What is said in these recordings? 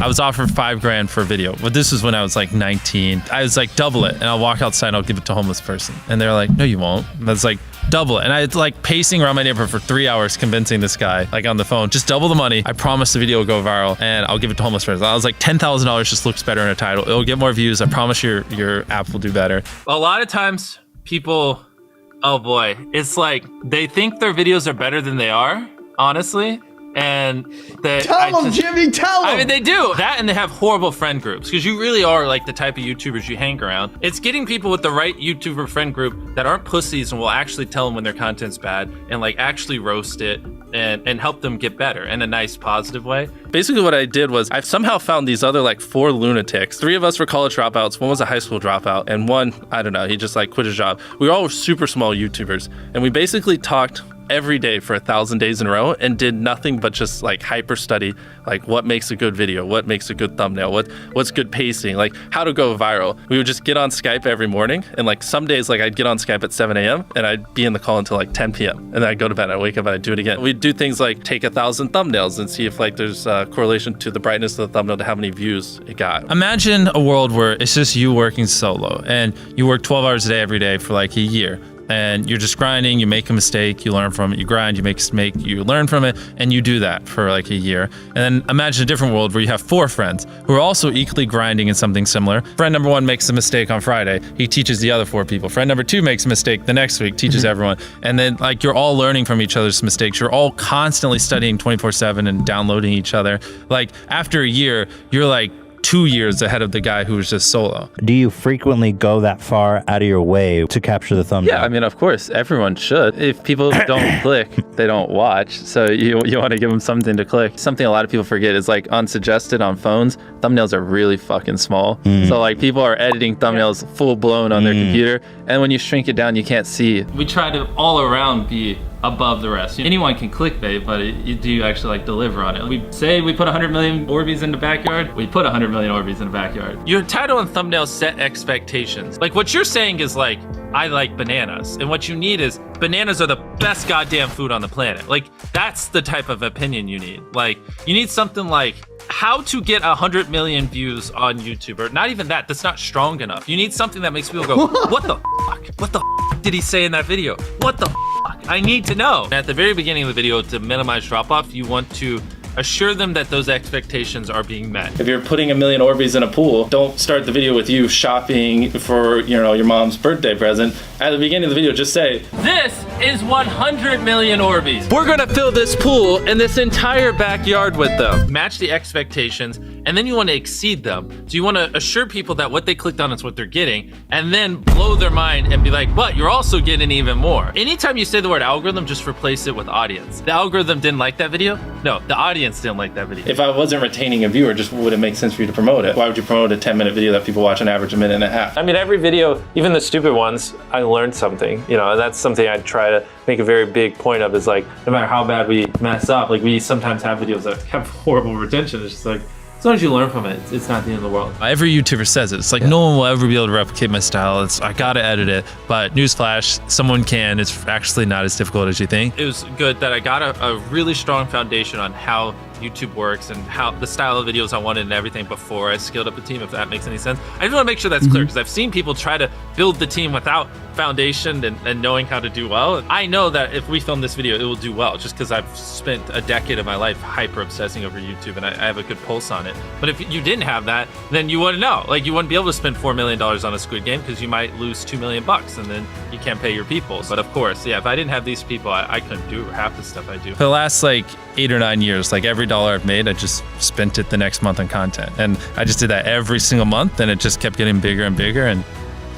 I was offered $5,000 for a video, but this was when I was like 19. I was like, double it, and I'll walk outside and I'll give it to a homeless person. And they're like, no, you won't. And I was like, double it. And I was like pacing around my neighborhood for 3 hours convincing this guy, like on the phone, just double the money. I promise the video will go viral and I'll give it to homeless person. I was like, $10,000 just looks better in a title. It'll get more views. I promise your app will do better. A lot of times people, oh boy, it's like they think their videos are better than they are, honestly. And that tell them, Jimmy, tell them. I mean, they do that, and they have horrible friend groups because you really are like the type of YouTubers you hang around. It's getting people with the right YouTuber friend group that aren't pussies and will actually tell them when their content's bad and like actually roast it and help them get better in a nice, positive way. Basically what I did was I've somehow found these other like 4 lunatics. 3 of us were college dropouts. One was a high school dropout, and one, I don't know, he just like quit his job. We all were super small YouTubers, and we basically talked every day for 1,000 days in a row and did nothing but just like hyper study, like what makes a good video, what makes a good thumbnail, what's good pacing, like how to go viral. We would just get on Skype every morning, and like some days like I'd get on Skype at 7 a.m. and I'd be in the call until like 10 p.m. and then I'd go to bed, I'd wake up and I'd do it again. We'd do things like take 1,000 thumbnails and see if like there's a correlation to the brightness of the thumbnail to how many views it got. Imagine a world where it's just you working solo and you work 12 hours a day every day for like a year. And you're just grinding, you make a mistake, you learn from it, you grind, you make a mistake, you learn from it, and you do that for like a year. And then imagine a different world where you have 4 friends who are also equally grinding in something similar. Friend number 1 makes a mistake on Friday, he teaches the other 4 people. Friend number 2 makes a mistake the next week, teaches everyone. And then like you're all learning from each other's mistakes. You're all constantly studying 24/7 and downloading each other. Like after a year, you're like 2 years ahead of the guy who was just solo. Do you frequently go that far out of your way to capture the thumbnail? Yeah, I mean, of course, everyone should. If people don't click, they don't watch. So you want to give them something to click. Something a lot of people forget is like unsuggested on phones, thumbnails are really fucking small. So like people are editing thumbnails full blown on their computer, and when you shrink it down, you can't see. We try to all around be above the rest. Anyone can clickbait, but do you actually like deliver on it? We say we put 100 million Orbeez in the backyard, we put 100 million Orbeez in the backyard. Your title and thumbnail set expectations. Like what you're saying is like, I like bananas. And what you need is bananas are the best goddamn food on the planet. Like that's the type of opinion you need. Like you need something like how to get 100 million views on YouTube, or not even that, that's not strong enough. You need something that makes people go, what the fuck? What the fuck did he say in that video? What the fuck? I need to know. At the very beginning of the video, to minimize drop-off, you want to assure them that those expectations are being met. If you're putting 1 million Orbeez in a pool, don't start the video with you shopping for, you know, your mom's birthday present. At the beginning of the video, just say, this is 100 million Orbeez. We're gonna fill this pool and this entire backyard with them. Match the expectations, and then you want to exceed them. So you want to assure people that what they clicked on is what they're getting, and then blow their mind and be like, but you're also getting even more. Anytime you say the word algorithm, just replace it with audience. The algorithm didn't like that video? No, the audience didn't like that video. If I wasn't retaining a viewer, just would it make sense for you to promote it? Why would you promote a 10-minute video that people watch on average a minute and a half? I mean, every video, even the stupid ones, I learned something, you know, and that's something I try to make a very big point of, is like, no matter how bad we mess up, like we sometimes have videos that have horrible retention. It's just like, as long as you learn from it, it's not the end of the world. Every YouTuber says it. It's like, no one will ever be able to replicate my style. I gotta edit it. But newsflash, someone can. It's actually not as difficult as you think. It was good that I got a really strong foundation on how YouTube works and how the style of videos I wanted and everything before I scaled up the team, if that makes any sense. I just want to make sure that's clear, because I've seen people try to build the team without foundation and knowing how to do well. I know that if we film this video, it will do well, just because I've spent a decade of my life hyper obsessing over YouTube and I have a good pulse on it. But if you didn't have that, then you wouldn't know. Like you wouldn't be able to spend $4 million on a Squid Game, because you might lose $2 million and then you can't pay your people. But of course, yeah, if I didn't have these people, I couldn't do half the stuff I do. For the last like 8 or 9 years, like every dollar I've made, I just spent it the next month on content. And I just did that every single month, and it just kept getting bigger and bigger, and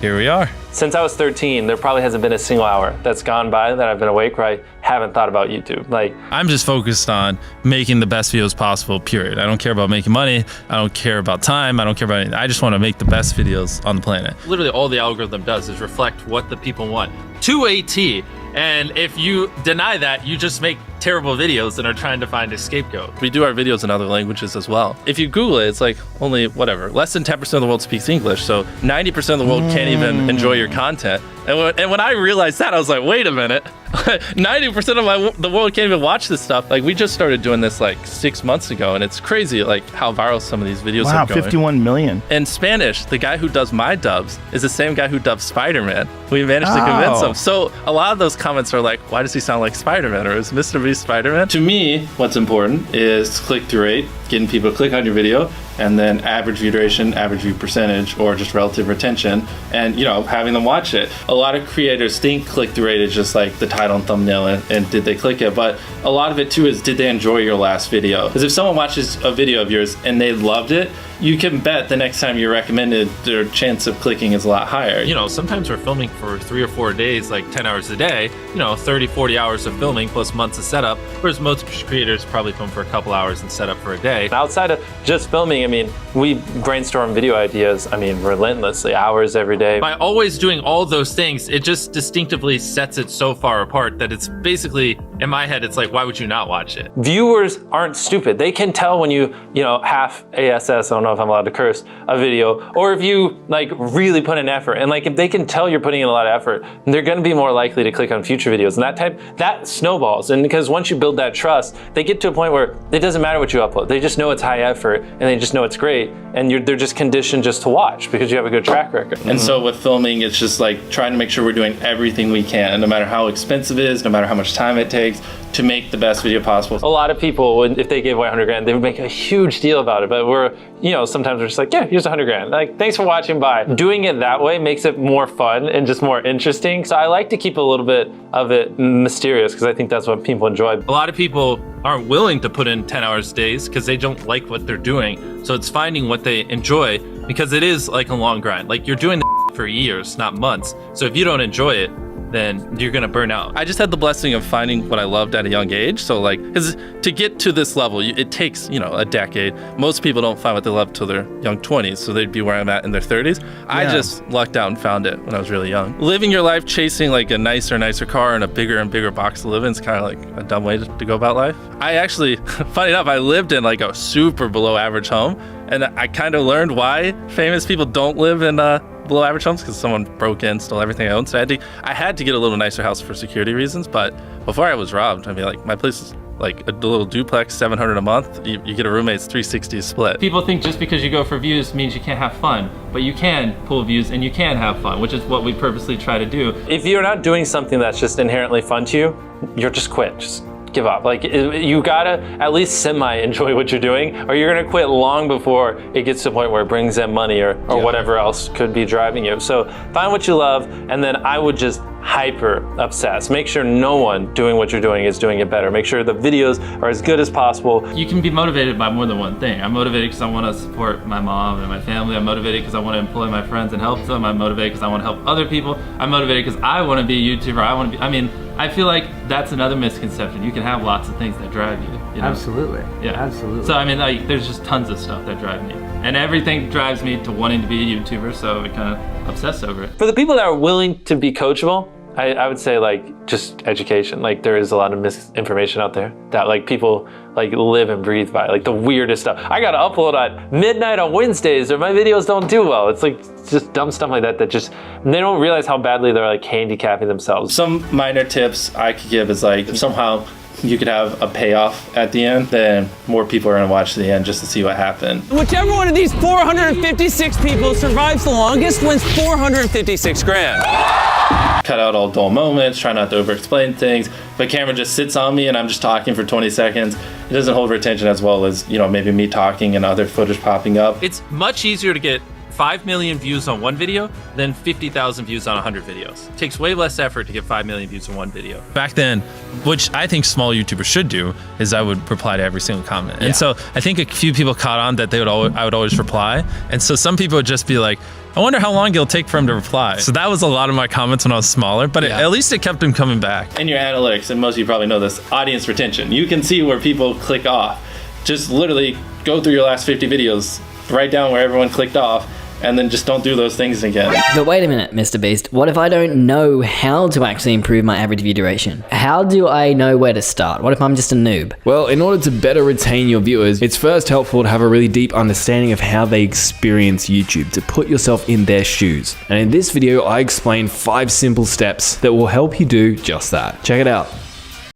here we are. Since I was 13, there probably hasn't been a single hour that's gone by that I've been awake where I haven't thought about YouTube. Like, I'm just focused on making the best videos possible, period. I don't care about making money. I don't care about time. I don't care about anything. I just want to make the best videos on the planet. Literally all the algorithm does is reflect what the people want to a T. And if you deny that, you just make terrible videos and are trying to find a scapegoat. We do our videos in other languages as well. If you Google it, it's like only whatever, less than 10% of the world speaks English. So 90% of the world can't even enjoy your content. And when I realized that, I was like, wait a minute, 90% of the world can't even watch this stuff. Like, we just started doing this like 6 months ago, and it's crazy like how viral some of these videos Wow, are going. 51 million. In Spanish, the guy who does my dubs is the same guy who dubbed Spider-Man. We managed to convince him. So a lot of those comments are like, why does he sound like Spider-Man, or is MrBeast Spider-Man? To me, what's important is click-through rate, getting people to click on your video, and then average view duration, average view percentage, or just relative retention, and having them watch it. A lot of creators think click-through rate is just like the title and thumbnail and did they click it, but a lot of it too is, did they enjoy your last video? Because if someone watches a video of yours and they loved it, you can bet the next time you're recommended, their chance of clicking is a lot higher. Sometimes we're filming for 3 or 4 days, like 10 hours a day, 30, 40 hours of filming plus months of setup, whereas most creators probably film for a couple hours and set up for a day. Outside of just filming, we brainstorm video ideas, relentlessly, hours every day. By always doing all those things, it just distinctively sets it so far apart that it's basically, in my head, it's like, why would you not watch it? Viewers aren't stupid. They can tell when you half ASS, I don't know if I'm allowed to curse, a video, or if you really put in effort. And if they can tell you're putting in a lot of effort, they're gonna be more likely to click on future videos. And that snowballs. And because once you build that trust, they get to a point where it doesn't matter what you upload. They just know it's high effort and they just know it's great. And they're just conditioned just to watch because you have a good track record. And so with filming, it's just like trying to make sure we're doing everything we can, no matter how expensive it is, no matter how much time it takes, to make the best video possible. A lot of people, if they gave away 100 grand, they would make a huge deal about it. But sometimes we're just like, yeah, here's 100 grand. Thanks for watching, bye. Doing it that way makes it more fun and just more interesting. So I like to keep a little bit of it mysterious because I think that's what people enjoy. A lot of people aren't willing to put in 10 hours days because they don't like what they're doing. So it's finding what they enjoy, because it is like a long grind. You're doing for years, not months. So if you don't enjoy it, then you're gonna burn out. I just had the blessing of finding what I loved at a young age. So because to get to this level, it takes, a decade. Most people don't find what they love till their young 20s. So they'd be where I'm at in their 30s. Yeah. I just lucked out and found it when I was really young. Living your life chasing a nicer car and a bigger and bigger box to live in is kind of like a dumb way to go about life. I actually, funny enough, I lived in a super below average home. And I kind of learned why famous people don't live in below average homes, because someone broke in, stole everything I owned. So I had to get a little nicer house for security reasons. But before I was robbed, my place is a little duplex, $700 a month. You get a roommate's $360 split. People think just because you go for views means you can't have fun, but you can pull views and you can have fun, which is what we purposely try to do. If you're not doing something that's just inherently fun to you, you're just quit. Just give up. You gotta at least semi-enjoy what you're doing, or you're gonna quit long before it gets to a point where it brings in money or whatever else could be driving you. So find what you love, and then I would just hyper obsess. Make sure no one doing what you're doing is doing it better. Make sure the videos are as good as possible. You can be motivated by more than one thing. I'm motivated because I want to support my mom and my family. I'm motivated because I want to employ my friends and help them. I'm motivated because I want to help other people. I'm motivated because I want to be a YouTuber. I feel like that's another misconception. You can have lots of things that drive you. Absolutely. Yeah. Absolutely. So there's just tons of stuff that drive me. And everything drives me to wanting to be a YouTuber, so I kind of obsess over it. For the people that are willing to be coachable, I would say just education. There is a lot of misinformation out there that people live and breathe by, the weirdest stuff. I gotta upload at midnight on Wednesdays or my videos don't do well. It's just dumb stuff like that they don't realize how badly they're handicapping themselves. Some minor tips I could give is if somehow you could have a payoff at the end, then more people are gonna watch the end just to see what happened. Whichever one of these 456 people survives the longest wins 456 grand. Cut out all dull moments, try not to over-explain things. If a camera just sits on me and I'm just talking for 20 seconds, it doesn't hold retention as well as, maybe me talking and other footage popping up. It's much easier to get 5 million views on one video than 50,000 views on 100 videos. It takes way less effort to get 5 million views on one video. Back then, which I think small YouTubers should do, is I would reply to every single comment. And so I think a few people caught on that I would always reply. And so some people would just be like, I wonder how long it'll take for him to reply. So that was a lot of my comments when I was smaller, but at least it kept him coming back. In your analytics, and most of you probably know this, audience retention. You can see where people click off. Just literally go through your last 50 videos, write down where everyone clicked off, and then just don't do those things again. But wait a minute, MrBeast. What if I don't know how to actually improve my average view duration? How do I know where to start? What if I'm just a noob? Well, in order to better retain your viewers, it's first helpful to have a really deep understanding of how they experience YouTube, to put yourself in their shoes. And in this video, I explain 5 simple steps that will help you do just that. Check it out.